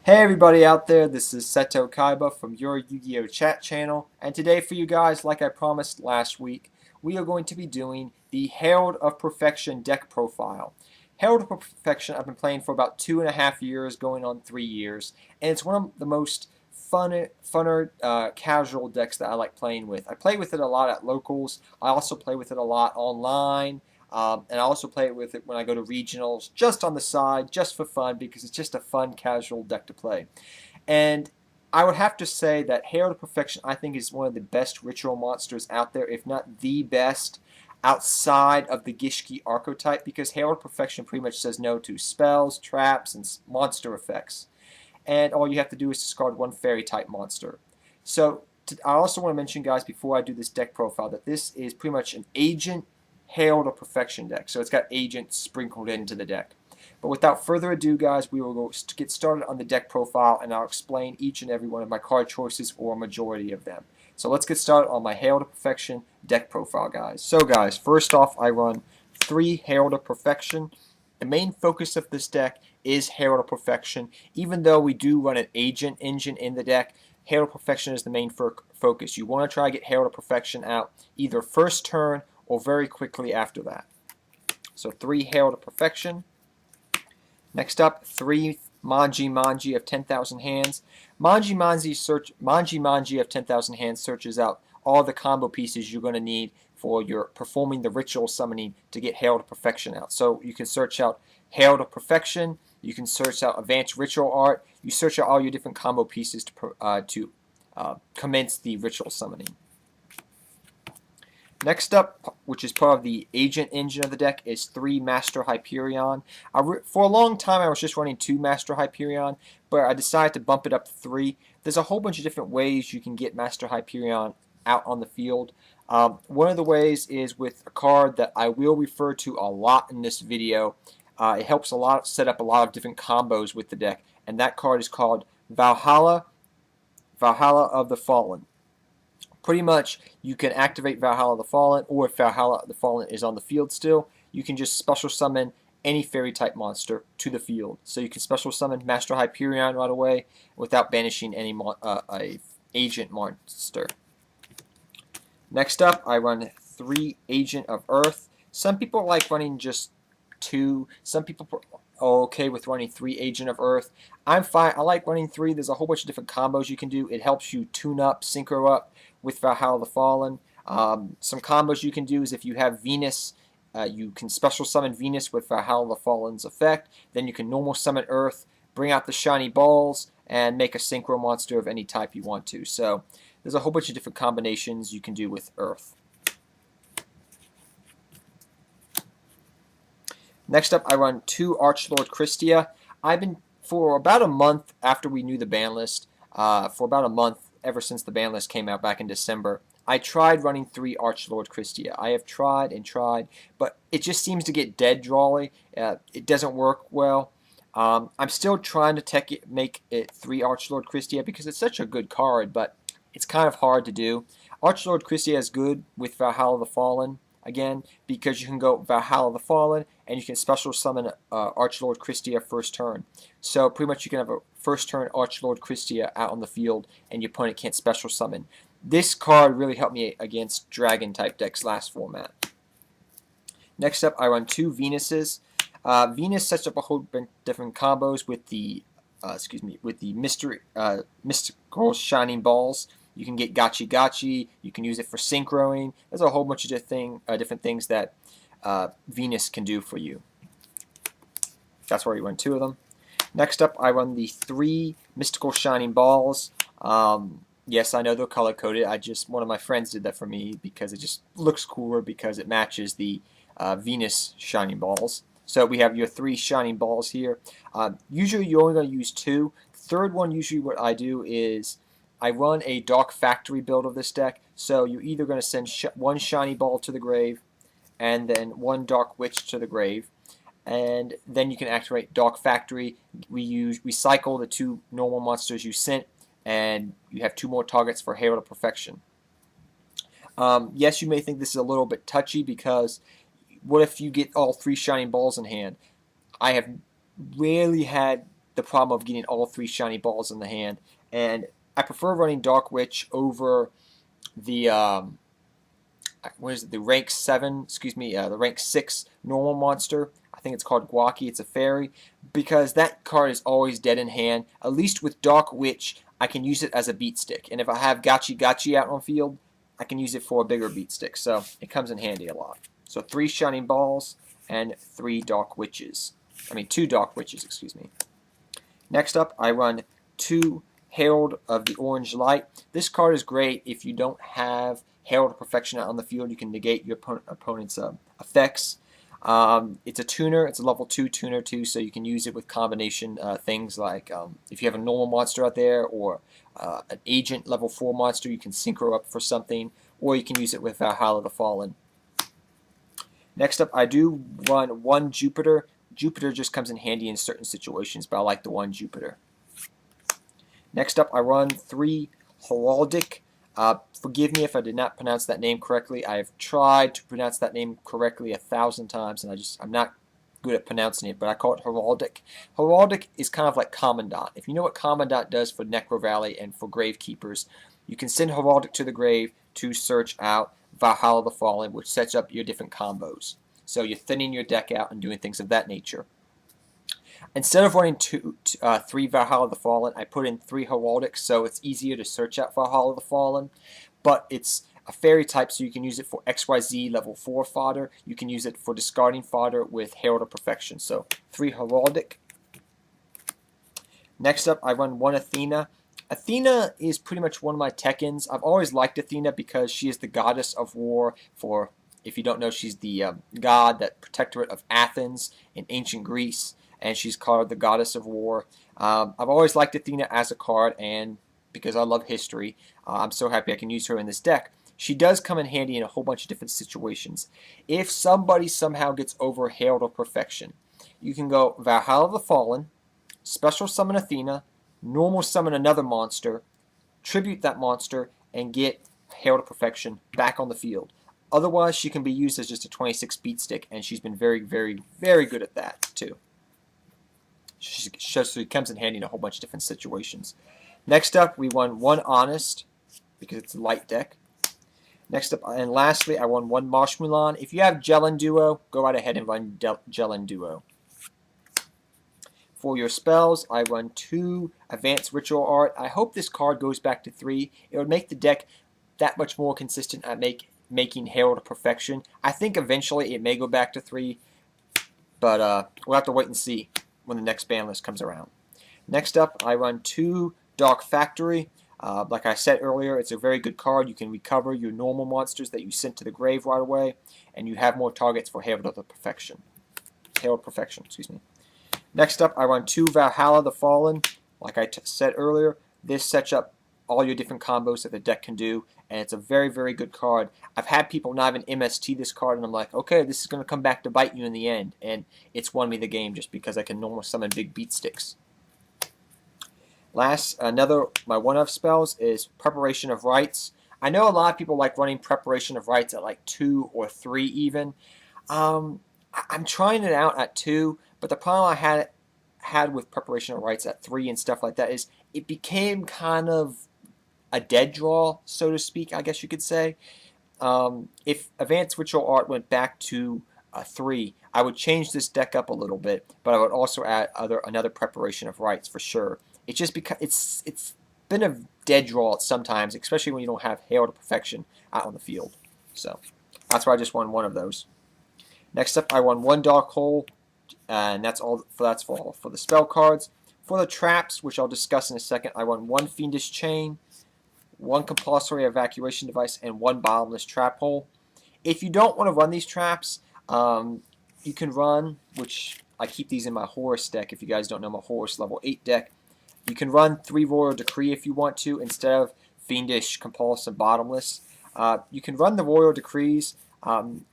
Hey everybody out there, this is Seto Kaiba from your Yu-Gi-Oh! Chat channel, and today for you guys, like I promised last week, we are going to be doing the Herald of Perfection deck profile. Herald of Perfection I've been playing for about 2.5 years, going on 3 years, and it's one of the most funner casual decks that I like playing with. I play with it a lot at locals, I also play with it a lot online, and I also play with it when I go to regionals, just on the side, just for fun, because it's just a fun, casual deck to play. And I would have to say that Herald of Perfection, I think, is one of the best ritual monsters out there, if not the best, outside of the Gishki archetype, because Herald of Perfection pretty much says no to spells, traps, and monster effects. And all you have to do is discard one fairy-type monster. So, I also want to mention, guys, before I do this deck profile, that this is pretty much an agent Herald of Perfection deck. So it's got agents sprinkled into the deck. But without further ado, guys, we will get started on the deck profile, and I'll explain each and every one of my card choices, or a majority of them. So let's get started on my Herald of Perfection deck profile, guys. So, guys, first off, I run 3 Herald of Perfection. The main focus of this deck is Herald of Perfection. Even though we do run an agent engine in the deck, Herald of Perfection is the main focus. You want to try to get Herald of Perfection out either first turn or very quickly after that. So 3 Herald of Perfection. Next up, 3 Manji of 10,000 Hands. Manji of 10,000 Hands searches out all the combo pieces you're going to need for your performing the ritual summoning to get Herald of Perfection out. So you can search out Herald of Perfection, you can search out Advanced Ritual Art, you search out all your different combo pieces to commence the ritual summoning. Next up, which is part of the agent engine of the deck, is 3 Master Hyperion. For a long time, I was just running 2 Master Hyperion, but I decided to bump it up to 3. There's a whole bunch of different ways you can get Master Hyperion out on the field. One of the ways is with a card that I will refer to a lot in this video. It helps a lot set up a lot of different combos with the deck, and that card is called Valhalla of the Fallen. Pretty much, you can activate Valhalla the Fallen, or if Valhalla the Fallen is on the field still, you can just special summon any fairy-type monster to the field. So you can special summon Master Hyperion right away without banishing any agent monster. Next up, I run 3 Agent of Earth. Some people like running just 2. Some people are okay with running 3 Agent of Earth. I'm fine. I like running 3. There's a whole bunch of different combos you can do. It helps you tune up, synchro up with Valhalla the Fallen. Some combos you can do is if you have Venus, you can special summon Venus with Valhalla the Fallen's effect. Then you can normal summon Earth, bring out the shiny balls, and make a synchro monster of any type you want to. So there's a whole bunch of different combinations you can do with Earth. Next up, I run 2 Archlord Christia. I've been, for about a month after we knew the ban list, for about a month, ever since the ban list came out back in December, I tried running 3 Archlord Christia. I have tried and tried, but it just seems to get dead drawly. It doesn't work well. I'm still trying to make it 3 Archlord Christia because it's such a good card, but it's kind of hard to do. Archlord Christia is good with Valhalla the Fallen, again, because you can go Valhalla the Fallen, and you can special summon Archlord Christia first turn. So pretty much you can have a first turn Archlord Christia out on the field, and your opponent can't special summon. This card really helped me against dragon type decks last format. Next up, I run 2 Venuses. Venus sets up a whole bunch of different combos with the mystical shining balls. You can get Gachi Gachi. You can use it for synchroing. There's a whole bunch of different things that Venus can do for you. That's why you run 2 of them. Next up, I run the 3 Mystical Shining Balls. Yes, I know they're color-coded. One of my friends did that for me because it just looks cooler because it matches the Venus Shining Balls. So we have your 3 Shining Balls here. Usually you're only going to use 2. The third one, usually what I do is I run a Dark Factory build of this deck. So you're either going to send 1 Shiny Ball to the grave and then 1 Dark Witch to the grave. And then you can activate Dark Factory. We cycle the 2 normal monsters you sent, and you have 2 more targets for Herald of Perfection. Yes, you may think this is a little bit touchy because what if you get all 3 shining balls in hand? I have rarely had the problem of getting all 3 shiny balls in the hand. And I prefer running Dark Witch over the what is it? The rank 7, excuse me, the rank 6 normal monster. I think it's called Guaki. It's a fairy, because that card is always dead in hand. At least with Dark Witch, I can use it as a beat stick. And if I have Gachi Gachi out on field, I can use it for a bigger beat stick. So it comes in handy a lot. So 3 shining balls and 3 Dark Witches. I mean 2 Dark Witches, excuse me. Next up, I run 2 Herald of the Orange Light. This card is great if you don't have Herald of Perfection out on the field. You can negate your opponent's effects. It's a tuner. It's a level 2 tuner too, so you can use it with combination things like if you have a normal monster out there or an agent level 4 monster, you can synchro up for something, or you can use it with Valhalla the Fallen. Next up, I do run 1 Jupiter. Jupiter just comes in handy in certain situations, but I like the 1 Jupiter. Next up, I run 3 Heraldic. Forgive me if I did not pronounce that name correctly. I have tried to pronounce that name correctly 1,000 times, and I'm not good at pronouncing it, but I call it Heraldic. Heraldic is kind of like Commandant. If you know what Commandant does for Necro Valley and for Gravekeepers, you can send Heraldic to the grave to search out Valhalla the Fallen, which sets up your different combos. So you're thinning your deck out and doing things of that nature. Instead of running 3 Valhalla the Fallen, I put in 3 Heraldics, so it's easier to search out Valhalla the Fallen. But it's a fairy type, so you can use it for XYZ level 4 fodder. You can use it for discarding fodder with Herald of Perfection. So 3 Heraldic. Next up, I run 1 Athena. Athena is pretty much one of my Tekkens. I've always liked Athena because she is the goddess of war. For, if you don't know, she's the god, that protectorate of Athens in ancient Greece, and she's called the goddess of war. I've always liked Athena as a card, and because I love history, I'm so happy I can use her in this deck. She does come in handy in a whole bunch of different situations. If somebody somehow gets over Herald of Perfection, you can go Valhalla the Fallen, special summon Athena, normal summon another monster, tribute that monster, and get Herald of Perfection back on the field. Otherwise, she can be used as just a 26 beat stick, and she's been very, very, very good at that too. So it comes in handy in a whole bunch of different situations. Next up, we won 1 Honest, because it's a light deck. Next up, and lastly, I won 1 Marsh Mulan. If you have Jellin Duo, go right ahead and run Jellin Duo. For your spells, I run 2 Advanced Ritual Art. I hope this card goes back to 3. It would make the deck that much more consistent at making Herald of Perfection. I think eventually it may go back to 3, but we'll have to wait and see when the next ban list comes around. Next up, I run 2 Dark Factory. Like I said earlier, it's a very good card. You can recover your normal monsters that you sent to the grave right away, and you have more targets for Herald of Perfection. Herald Perfection, excuse me. Next up, I run 2 Valhalla the Fallen. Like I said earlier, this sets up all your different combos that the deck can do, and it's a very, very good card. I've had people not even MST this card, and I'm like, okay, this is going to come back to bite you in the end, and it's won me the game just because I can normal summon big beat sticks. Last, my one-off spells is Preparation of Rites. I know a lot of people like running Preparation of Rites at like 2 or 3 even. I'm trying it out at 2, but the problem I had with Preparation of Rites at 3 and stuff like that is it became kind of a dead draw, so to speak, I guess you could say. If Advanced Ritual Art went back to 3, I would change this deck up a little bit, but I would also add another Preparation of Rites for sure. It's just because it's been a dead draw sometimes, especially when you don't have Herald of Perfection out on the field. So that's why I just won 1 of those. Next up, I won 1 Dark Hole, and that's all for the spell cards. For the traps, which I'll discuss in a second, I won 1 Fiendish Chain, 1 Compulsory Evacuation Device, and 1 Bottomless Trap Hole. If you don't want to run these traps, you can run, which I keep these in my Horus deck. If you guys don't know my Horus level 8 deck, you can run 3 Royal Decree if you want to instead of Fiendish, Compulsive, Bottomless. You can run the Royal Decrees.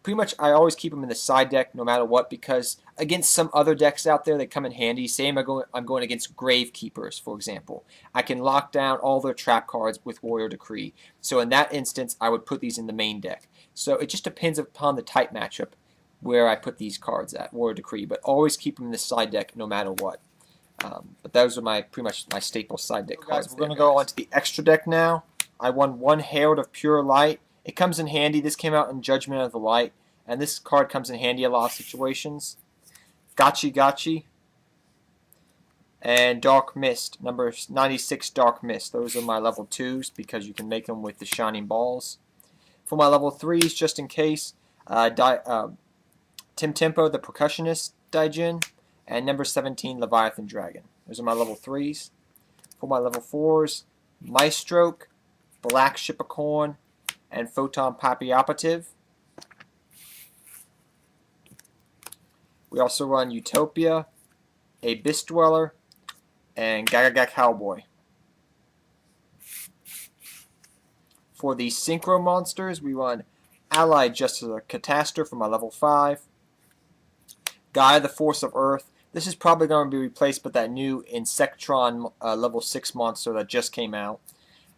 Pretty much I always keep them in the side deck no matter what, because against some other decks out there they come in handy. Say I'm going against Gravekeepers, for example. I can lock down all their trap cards with Royal Decree. So in that instance, I would put these in the main deck. So it just depends upon the type matchup where I put these cards at, Royal Decree, but always keep them in the side deck no matter what. But those are pretty much my staple side deck cards. We're going to go on to the extra deck now. I won one Herald of Pure Light. It comes in handy. This came out in Judgment of the Light, and this card comes in handy in a lot of situations. Gotchi, and Dark Mist, number 96 Dark Mist. Those are my level 2s because you can make them with the Shining Balls. For my level 3s, just in case, Tim Tempo, the Percussionist Daijin, and number 17 Leviathan Dragon. Those are my level 3s. For my level 4s, Maestroke, Black Shipicorn, and Photon Poppy Operative. We also run Utopia, Abyss Dweller, and Gagaga Cowboy. For the Synchro Monsters, we run Allied Justice of Catastrophe for my level 5. Gaia, the Force of Earth. This is probably going to be replaced by that new Insectron level 6 monster that just came out.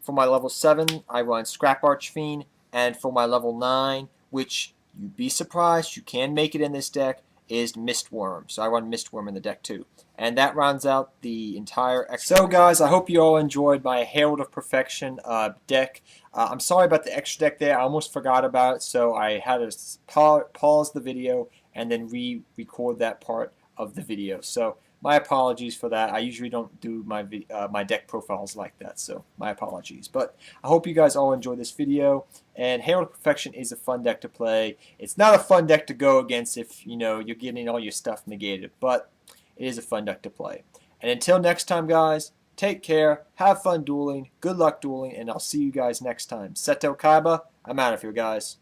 For my level 7, I run Scrap Archfiend, and for my level 9, which you'd be surprised, you can make it in this deck, is Mistworm. So I run Mistworm in the deck too. And that rounds out the entire extra. So guys, I hope you all enjoyed my Herald of Perfection deck. I'm sorry about the extra deck there. I almost forgot about it, so I had to pause the video and then re-record that part of the video. So my apologies for that. I usually don't do my deck profiles like that, so my apologies. But I hope you guys all enjoyed this video. And Herald of Perfection is a fun deck to play. It's not a fun deck to go against if you're getting all your stuff negated, but it is a fun deck to play. And until next time, guys, take care, have fun dueling, good luck dueling, and I'll see you guys next time. Seto Kaiba, I'm out of here, guys.